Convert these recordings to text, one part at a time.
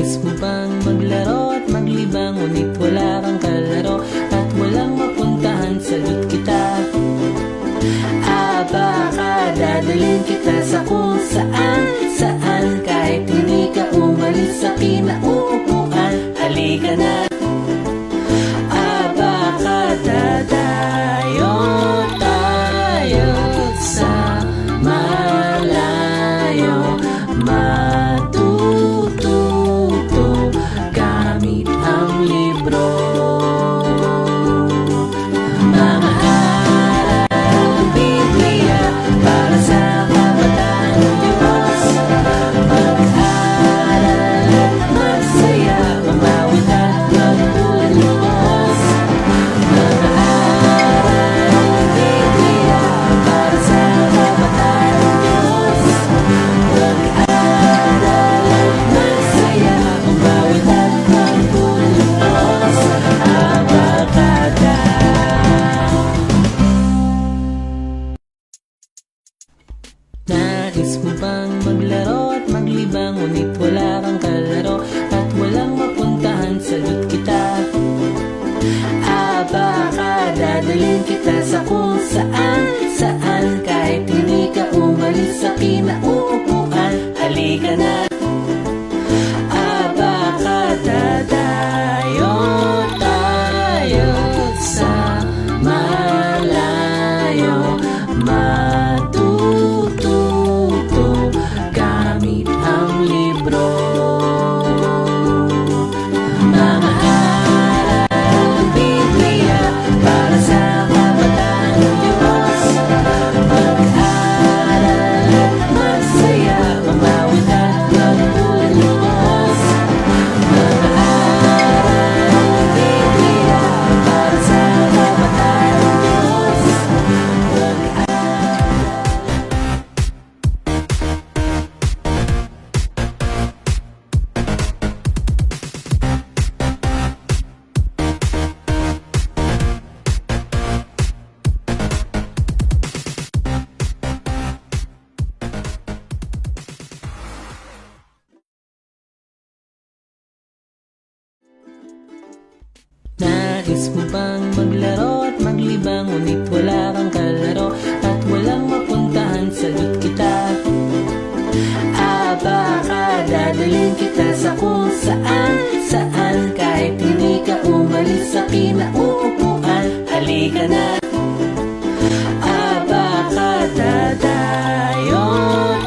Nais mo bang maglaro at maglibang, ngunit wala kang kalaro at walang mapuntahan, sagot kita. Baka dadalhin kita sa kung saan, kahit hindi ka umalis sa kinauupuan. Halika na. Baka dadayo tayo sa malayo, matututo gamit ang libro. Mga aral, Biblia, para sa kabataan Diyos. Mag-aral at magsaya, umawit at magpulimos. Mga aral, Biblia, para sa kabataan Diyos. Mag-aral at magsaya, umawit at magpulimos. Abakada. Nais mo bang maglaro at maglibang, ngunit wala kang kalaro at walang mapuntahan, sagot kita. Baka dadalhin kita sa kung saan, kahit hindi ka umalis sa kinauupuan. Halika na. Baka dadayo tayo sa malayo, matututo gamit ang libro. Mga aral, Biblia, para sa kabataan Diyos. Mag-aral at magsaya, umawit at magpulimos. Mga aral, Biblia, para sa kabataan Diyos. Nais mo bang maglaro at maglibang, ngunit wala kang kalaro at walang mapuntahan, sagot kita. Baka dadalhin kita sa kung saan, kahit hindi ka umalis sa kinauupuan. Halika na. Baka dadayo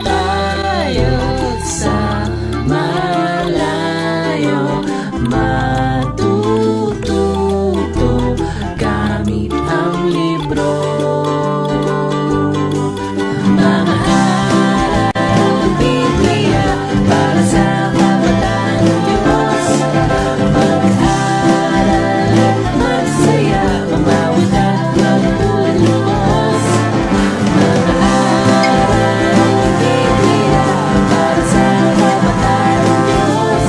tayo sa malayo, matututo gamit ang libro. Mga aral, Biblia, para sa kabataan Diyos. Mag-aral at magsaya, umawit at magpulimos. Mga aral, Biblia, para sa kabataan Diyos.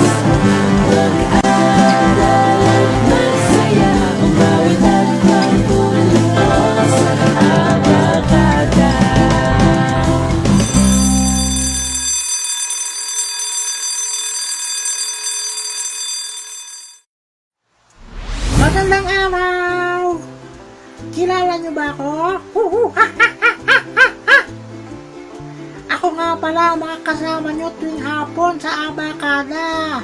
Mag-aral at magsaya, umawit at magpulimos. Abakada. Magandang araw! Kilala niyo ba ako? Ako nga pala ang makakasama niyo tuwing hapon sa Abakada.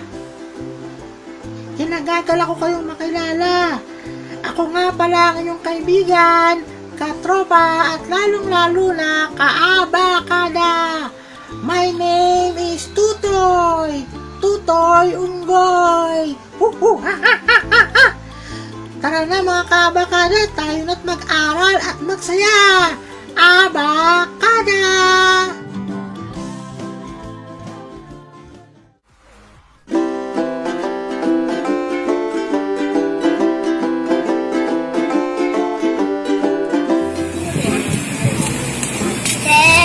Kinagagal ako kayong makilala. Ako nga pala ang inyong kaibigan, katropa at lalong-lalo na ka-Abakada. My name is Tutoy! Tutoy Unggoy! Tara na mga ka-Abakada, tayo na't mag-aral at magsaya! Abakada!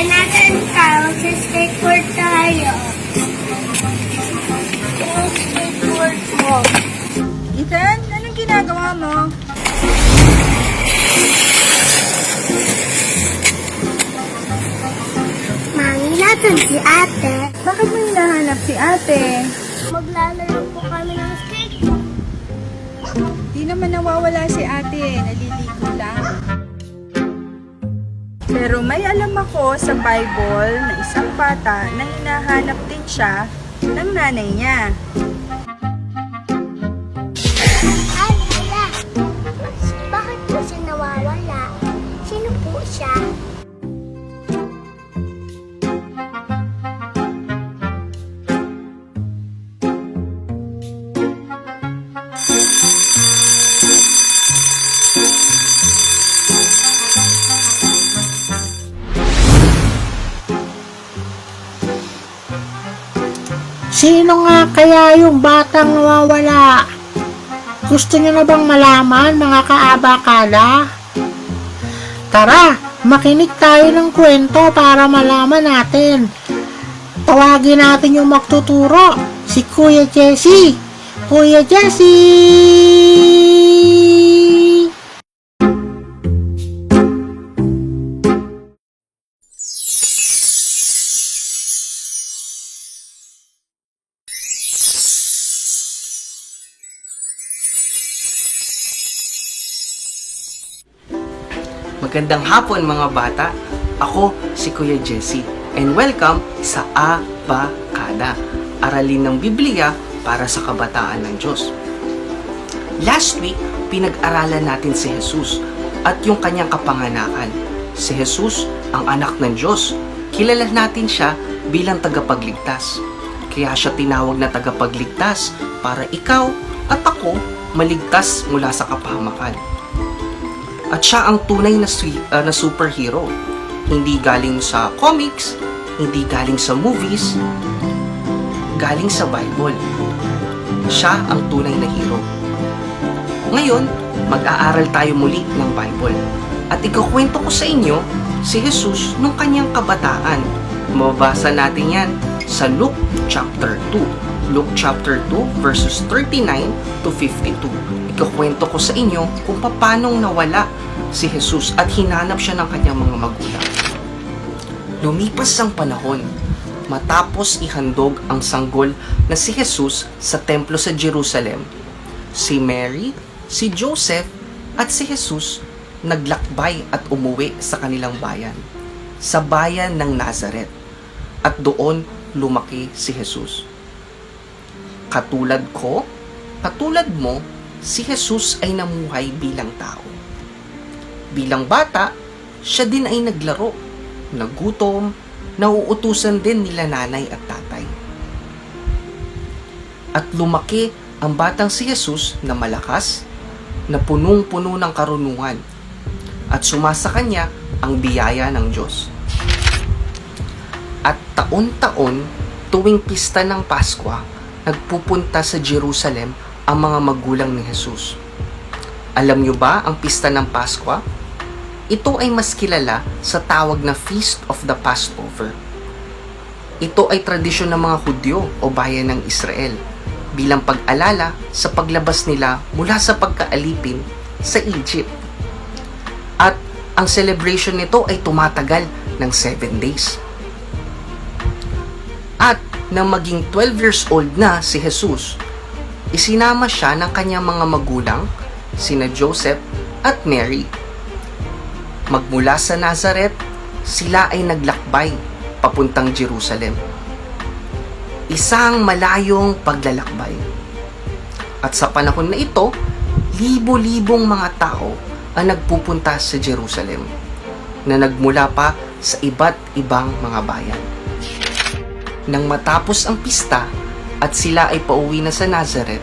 Natin ka, mag-skateboard tayo. Yung skateboard mo. Ethan, anong ginagawa mo? Mami, natin si ate. Bakit mo hinahanap si ate? Maglalaro po kami ng skateboard. Di naman nawawala si ate, naliligo lang. Pero may alam ako sa Bible na isang bata na hinahanap din siya ng nanay niya. Ay, hala. Bakit po siya nawawala? Sino po siya? Sino nga kaya yung batang nawawala? Gusto niyo na bang malaman, mga kaabakala? Tara, makinig tayo ng kwento para malaman natin. Tawagin natin yung magtuturo, si Kuya Jesse. Kuya Jesse! Magandang hapon mga bata. Ako si Kuya Jesse and welcome sa Abakada, aralin ng Biblia para sa kabataan ng Diyos. Last week, pinag-aralan natin si Jesus at yung kanyang kapanganakan. Si Jesus, ang anak ng Diyos. Kilala natin siya bilang tagapagligtas. Kaya siya tinawag na tagapagligtas para ikaw at ako maligtas mula sa kapahamakan. At siya ang tunay na superhero. Hindi galing sa comics, hindi galing sa movies, galing sa Bible. Siya ang tunay na hero. Ngayon, mag-aaral tayo muli ng Bible. At ikukwento ko sa inyo si Jesus nung kanyang kabataan. Mababasa natin yan sa Luke chapter 2. Luke chapter 2 verses 39 to 52. Ikukwento ko sa inyo kung paanong nawala si Jesus at hinanap siya ng kanyang mga magulang. Lumipas ang panahon, matapos ihandog ang sanggol na si Jesus sa templo sa Jerusalem, si Mary, si Joseph at si Jesus naglakbay at umuwi sa kanilang bayan, sa bayan ng Nazaret, at doon lumaki si Jesus. Katulad ko, katulad mo, si Jesus ay namuhay bilang tao. Bilang bata, siya din ay naglaro, nagutom, nauutusan din nila nanay at tatay. At lumaki ang batang si Jesus na malakas, na punong-puno ng karunungan, at sumasa kanya ang biyaya ng Diyos. At taon-taon, tuwing pista ng Paskwa, nagpupunta sa Jerusalem ang mga magulang ni Jesus. Alam niyo ba ang pista ng Paskwa? Ito ay mas kilala sa tawag na Feast of the Passover. Ito ay tradisyon ng mga Hudyo o bayan ng Israel bilang pag-alala sa paglabas nila mula sa pagkaalipin sa Egypt. At ang celebration nito ay tumatagal ng 7 days. At nang maging 12 years old na si Jesus, isinama siya ng kanyang mga magulang, sina Joseph at Mary. Magmula sa Nazaret, sila ay naglakbay papuntang Jerusalem. Isang malayong paglalakbay. At sa panahon na ito, libo-libong mga tao ang nagpupunta sa Jerusalem na nagmula pa sa iba't ibang mga bayan. Nang matapos ang pista at sila ay pauwi na sa Nazaret,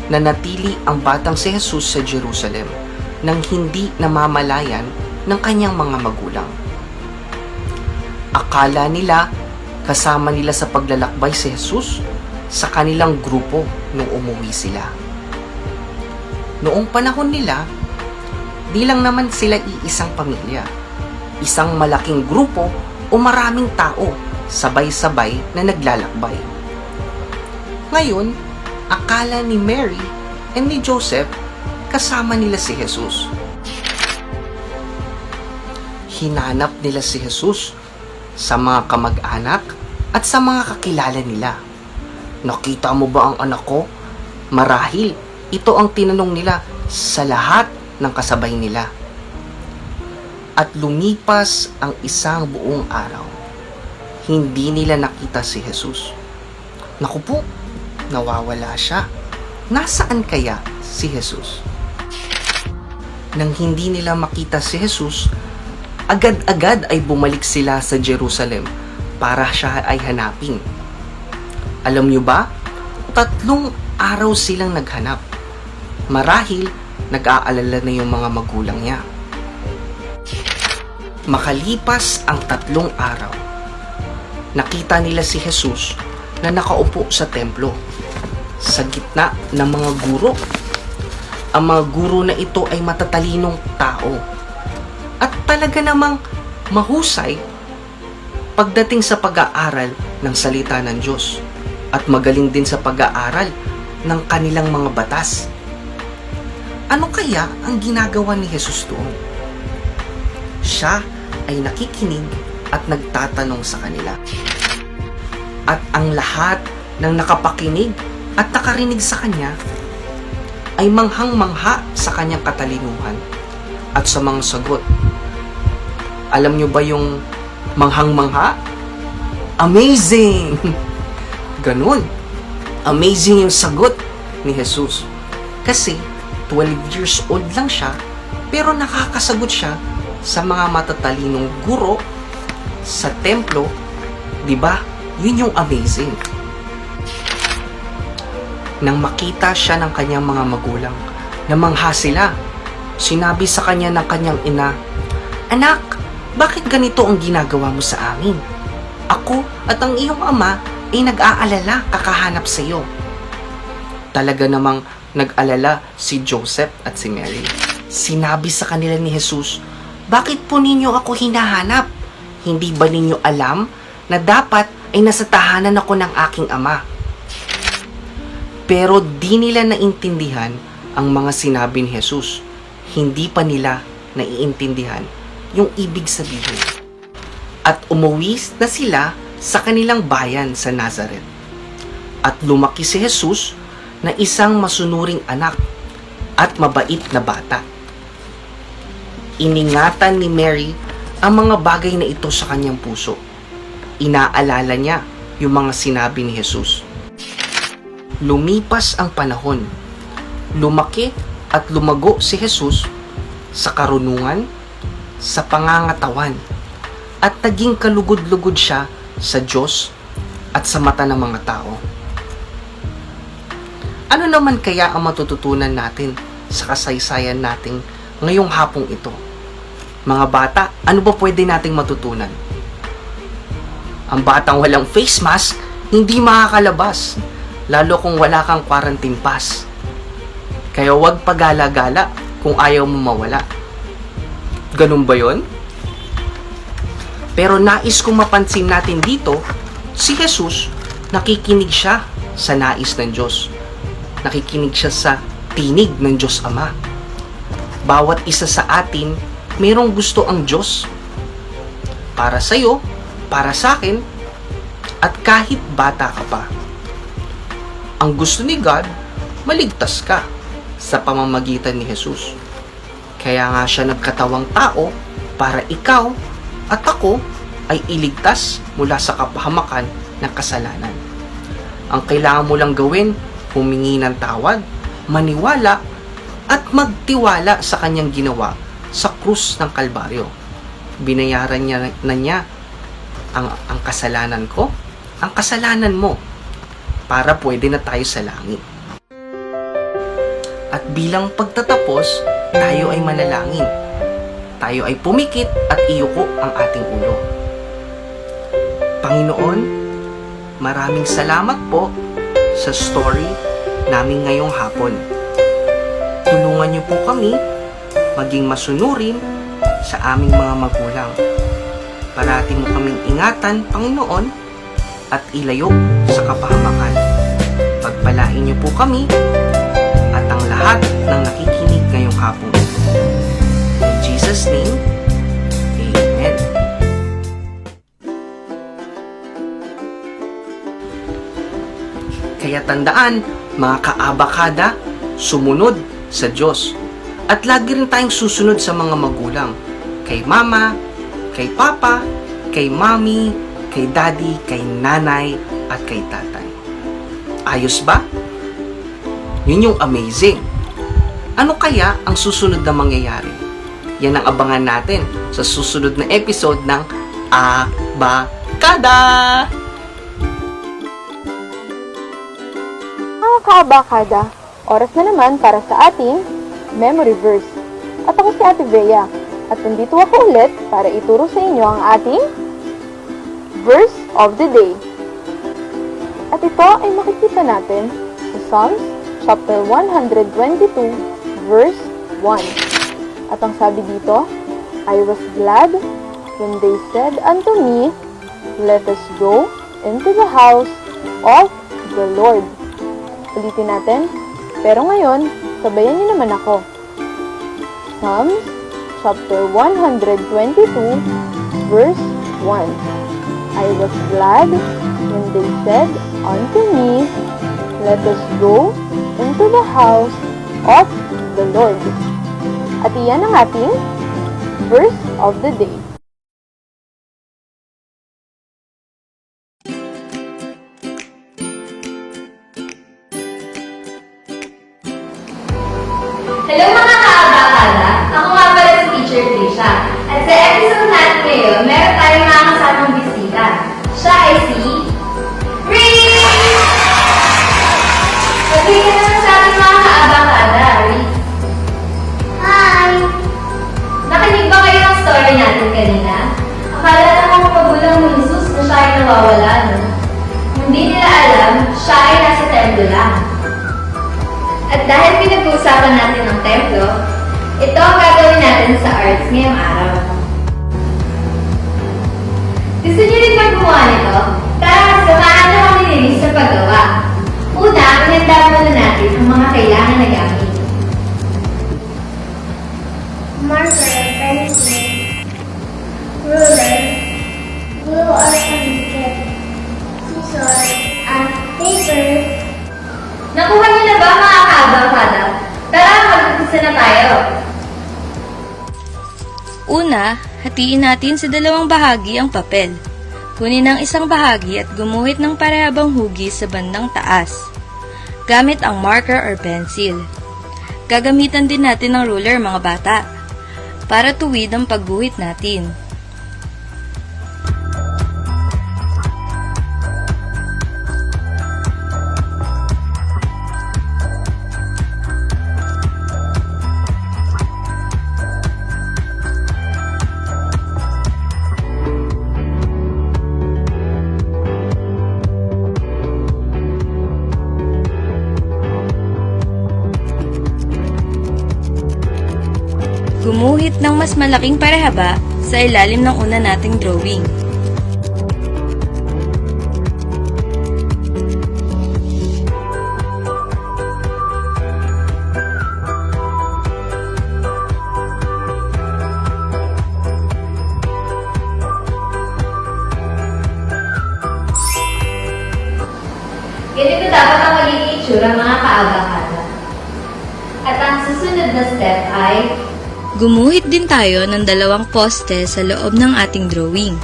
nanatili ang batang si Jesus sa Jerusalem nang hindi namamalayan ng kanyang mga magulang. Akala nila kasama nila sa paglalakbay si Jesus sa kanilang grupo nung umuwi sila. Noong panahon nila, di lang naman sila iisang pamilya, isang malaking grupo o maraming tao sabay-sabay na naglalakbay. Ngayon, akala ni Mary and ni Joseph kasama nila si Jesus. Hinanap nila si Jesus sa mga kamag-anak at sa mga kakilala nila. nakita mo ba ang anak ko? Marahil, ito ang tinanong nila sa lahat ng kasabay nila. At lumipas ang isang buong araw. Hindi nila nakita si Jesus. Naku po, nawawala siya. Nasaan kaya si Jesus? Nang hindi nila makita si Jesus, agad-agad ay bumalik sila sa Jerusalem para siya ay hanapin. Alam niyo ba? 3 araw silang naghanap. Marahil, nag-aalala na yung mga magulang niya. Makalipas ang 3 araw, nakita nila si Jesus na nakaupo sa templo, sa gitna ng mga guro. Ang mga guro na ito ay matatalinong tao at talaga namang mahusay pagdating sa pag-aaral ng salita ng Diyos at magaling din sa pag-aaral ng kanilang mga batas. Ano kaya ang ginagawa ni Jesus doon? Siya ay nakikinig at nagtatanong sa kanila. At ang lahat ng nakapakinig at nakarinig sa kanya ay manghang-mangha sa kanyang katalinuhan at sa mga sagot. Alam nyo ba yung manghang-mangha? Amazing! Ganun. Amazing yung sagot ni Jesus. Kasi 12 years old lang siya, pero nakakasagot siya sa mga matatalinong guro sa templo. Diba? Yun yung amazing. Nang makita siya ng kanyang mga magulang, namangha sila. Sinabi sa kanya ng kanyang ina, "Anak, bakit ganito ang ginagawa mo sa amin? Ako at ang iyong ama ay nag-aalala kakahanap sa iyo." Talaga namang nag-alala si Joseph at si Mary. Sinabi sa kanila ni Jesus, "Bakit po ninyo ako hinahanap? Hindi ba ninyo alam na dapat ay nasa tahanan ako ng aking ama?" Pero di nila naintindihan ang mga sinabi ni Jesus. Hindi pa nila naiintindihan yung ibig sabihin. At umuwi na sila sa kanilang bayan sa Nazareth. At lumaki si Jesus na isang masunuring anak at mabait na bata. Iningatan ni Mary ang mga bagay na ito sa kanyang puso. Inaalala niya yung mga sinabi ni Jesus. Lumipas ang panahon. Lumaki at lumago si Jesus sa karunungan, sa pangangatawan, at naging kalugod-lugod siya sa Diyos at sa mata ng mga tao. Ano naman kaya ang matututunan natin sa kasaysayan nating ngayong hapong ito? Mga bata, ano ba pwede nating matutunan? Ang batang walang face mask, hindi makakalabas, lalo kung wala kang quarantine pass. Kaya huwag pagala-gala kung ayaw mo mawala. Ganun ba yon? Pero nais kong mapansin natin dito, si Jesus, nakikinig siya sa nais ng Diyos. Nakikinig siya sa tinig ng Diyos Ama. Bawat isa sa atin, mayroong gusto ang Diyos. Para sa'yo, para sa akin, at kahit bata ka pa. Ang gusto ni God, maligtas ka sa pamamagitan ni Jesus. Kaya nga siya nagkatawang tao para ikaw at ako ay iligtas mula sa kapahamakan ng kasalanan. Ang kailangan mo lang gawin, humingi ng tawad, maniwala, at magtiwala sa kanyang ginawa sa krus ng Kalbaryo. Binayaran niya ang kasalanan ko, ang kasalanan mo, para pwede na tayo sa langit. At bilang pagtatapos, tayo ay manalangin. Tayo ay pumikit at iyuko ang ating ulo. Panginoon, maraming salamat po sa story namin ngayong hapon. Tulungan niyo po kami maging masunurin sa aming mga magulang. Parati mo kaming ingatan, Panginoon, at ilayo sa kapahamakan. Pagpalain niyo po kami at ang lahat ng nakikinig ngayong hapon. In Jesus' name, Amen. Kaya tandaan, mga kaabakada, sumunod sa Diyos. At lagi rin tayong susunod sa mga magulang. Kay mama, kay papa, kay mami, kay daddy, kay nanay, at kay tatay. Ayos ba? Yun yung amazing. Ano kaya ang susunod na mangyayari? Yan ang abangan natin sa susunod na episode ng Abakada! Mga kaabakada, oras na naman para sa ating memory verse. At ako si Ate Bea, at nandito ako ulit para ituro sa inyo ang ating verse of the day. At ito ay makikita natin sa Psalms chapter 122, verse 1. At ang sabi dito, I was glad when they said unto me, let us go into the house of the Lord. Ulitin natin, pero ngayon, sabayan niyo naman ako. Psalms chapter 122, verse 1. I was glad when they said unto me, let us go into the house of the Lord. At iyan ang ating verse of the day. Hello mga kaabakada! Ako nga pala si Teacher Trisha. At sa episode natin ngayon, meron tayong mga kasamang bisita. Siya ay si Reese! Patuloy ka naman sa ating mga kaabakada, Reese. Hi! Nakinig ba kayo ng story natin kanina? Akala ng mga magulang ni Jesus na siya ay nawawala, no? Hindi nila alam, siya ay nasa templo lang. At dahil pinag-uusapan natin ang templo, ito ang gagawin natin sa arts ngayong araw. Gusto niyo rin maggumawa nito? Tara, samahan na kami ni Reese sa paggawa. Una, pinagdaan muna natin ang mga kailangan na gamit. Marker, pencil, ruler, glue or pancake, scissors, at paper. Nakuha niyo na ba mga kaabakada? Tara, mag-umpisa na tayo. Una, hatiin natin sa dalawang bahagi ang papel. Kunin ang isang bahagi at gumuhit ng parehabang hugis sa bandang taas. Gamit ang marker or pencil. Gagamitan din natin ng ruler mga bata, para tuwid ang pagguhit natin. Gumuhit ng mas malaking parehaba sa ilalim ng una nating drawing. Ganito dapat ang magiging itsura mga kaabakada. At ang susunod na step ay Gumuhit din tayo ng dalawang poste sa loob ng ating drawing.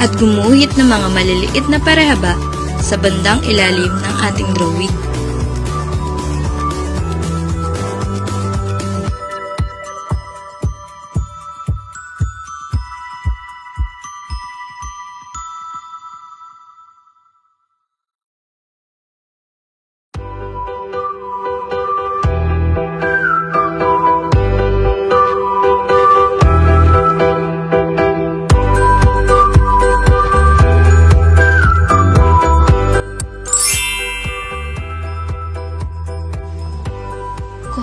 At gumuhit ng mga maliliit na parehaba sa bandang ilalim ng ating drawing.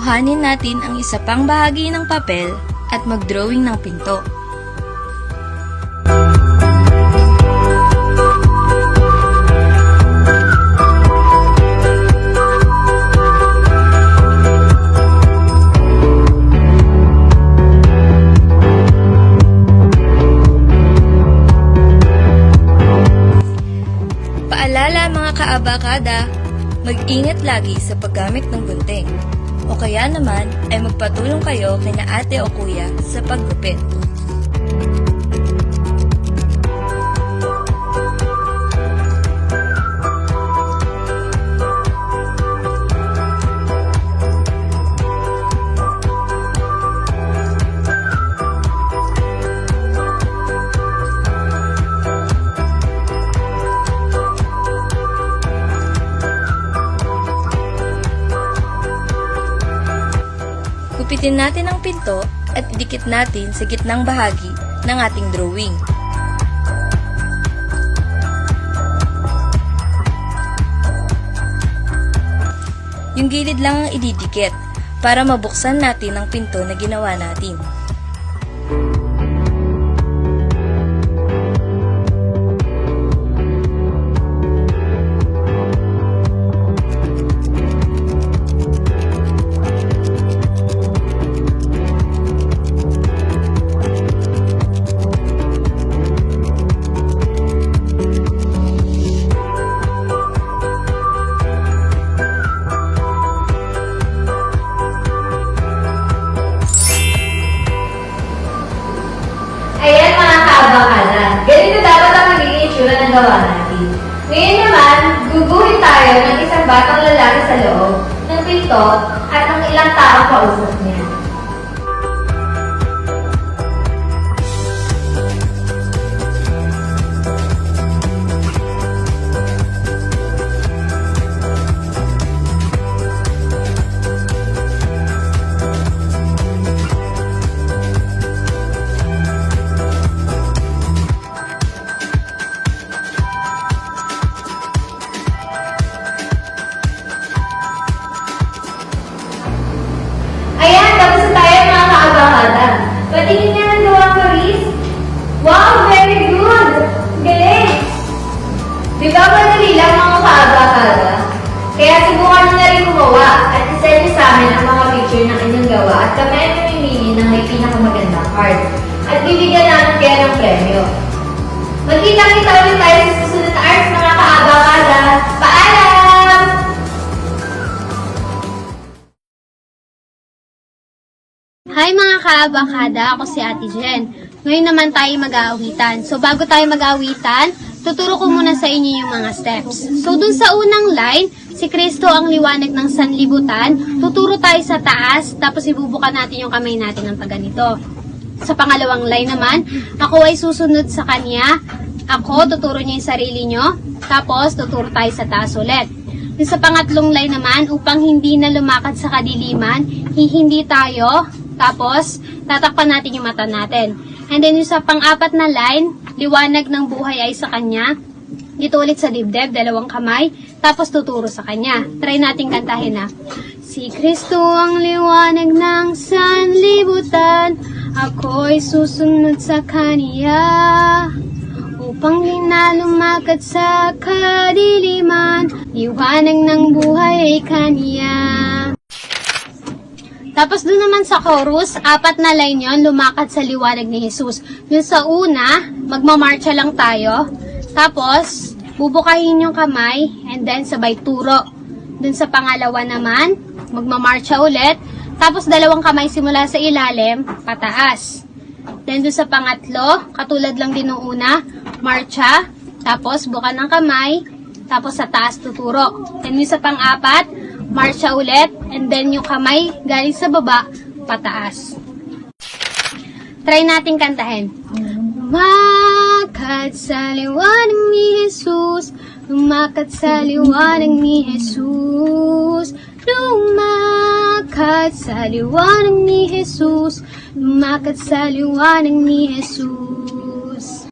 Kuhanin natin ang isa pang bahagi ng papel at mag-drawing ng pinto. Paalala mga kaabakada, mag-ingat lagi sa paggamit ng gunting. O kaya naman ay magpatulong kayo kina ate o kuya sa paggupit. Gupitin natin ang pinto at idikit natin sa gitnang bahagi ng ating drawing. Yung gilid lang ang ididikit para mabuksan natin ang pinto na ginawa natin. Ayan mga kaabakada, ganito dapat ang magiging itsura ng gawa natin. Ngayon naman, guguhit tayo ng isang batang lalaki sa loob ng pinto at ng ilang taong kausap niya. Ayan, tapos na tayo mga kaabakada. Patingin niya ng gawa ko, Riz. Wow, very good! Galing! Di ba madali lang mga kaabakada? Kaya subukan nyo na rin gumawa at isend nyo sa amin ang mga picture ng inyong gawa at kami ay mamimili ng may pinakamagandang card. At bibigyan namin kayo ng premyo. Magkita-kita ulit tayo sa susunod na arts mga kaabakada. Paalam! Hi mga kaabakada, ako si Ate Jen. Ngayon naman tayo mag-aawitan. So bago tayo mag-aawitan, tuturo ko muna sa inyo yung mga steps. So dun sa unang line, si Kristo ang liwanag ng sanlibutan. Tuturo tayo sa taas, tapos ibubuka natin yung kamay natin ng paganito. Sa pangalawang line naman, ako ay susunod sa kanya. Ako, tuturo niyo yung sarili nyo. Tapos tuturo tayo sa taas ulit. Dun sa pangatlong line naman, upang hindi na lumakad sa kadiliman, hihindi tayo. Tapos, tatakpan natin yung mata natin. And then, yung sa pang-apat na line, liwanag ng buhay ay sa kanya. Dito ulit sa dibdib, dalawang kamay. Tapos, tuturo sa kanya. Try natin kantahin na. Si Kristo ang liwanag ng sanlibutan. Ako'y susunod sa kanya. Upang di na lumakad sa kadiliman. Liwanag ng buhay ay kanya. Tapos doon naman sa chorus, 4 na line yon, lumakad sa liwanag ni Jesus. Doon sa una, magmamarcha lang tayo. Tapos, bubukahin yung kamay, and then sabay turo. Doon sa pangalawa naman, magmamarcha ulit. Tapos 2 kamay simula sa ilalim, pataas. Then doon sa pangatlo, katulad lang din ng una, marcha. Tapos buka ng kamay, tapos sa taas tuturo. Then yung sa pang-4, marcha ulit, and then yung kamay galing sa baba, pataas. Try natin kantahin. Lumakad sa liwanag ni Jesus, lumakad sa liwanag ni Jesus. Lumakad sa liwanag ni Jesus, lumakad sa liwanag ni Jesus.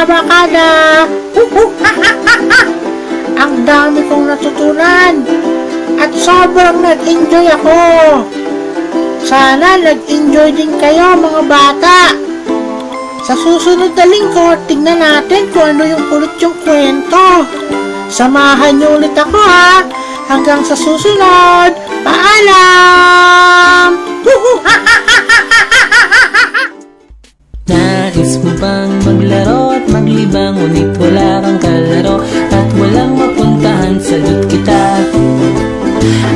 ka-abakada! Ang dami kong natutunan at sobrang nag-enjoy ako. Sana nag-enjoy din kayo mga bata. Sa susunod na linggo, tingnan natin kung ano yung ulit yung kwento. Samahan niyo ulit ako ha. Hanggang sa susunod. Paalam! Nais mo bang maglaro at maglibang, ngunit wala kang kalaro at walang mapuntahan, sagot kita.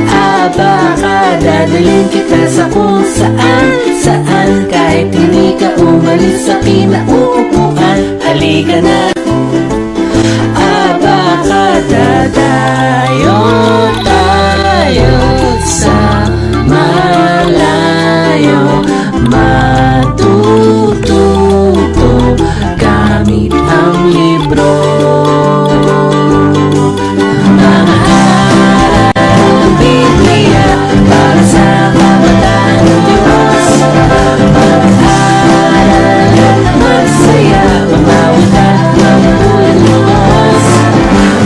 Abaka, dadalhin kita sa kung saan, kahit hindi ka umalis sa kinauupuan. Halika na. Abaka, dadayo tayo sa malayo, matututo gamit ang libro. Mga aral ng Biblia para sa kabataan ng Diyos. Mag-aral at magsaya, umawit at magpulos.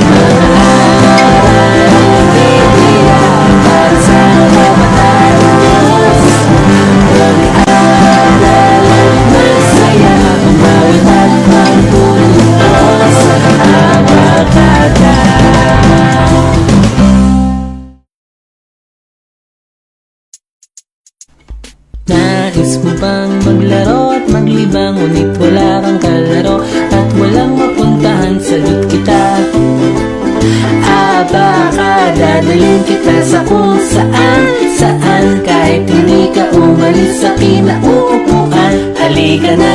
Mga aral ng Biblia para sa kabataan ng Diyos. Mag-aral at magsaya, umawit at magpulos. Abakada. Nais mo bang maglaro at maglibang, ngunit wala kang kalaro at walang mapuntahan, sagot kita. Abaka, dadalhin kita sa kung saan, kahit hindi ka umalis sa kinauupuan. Halika na.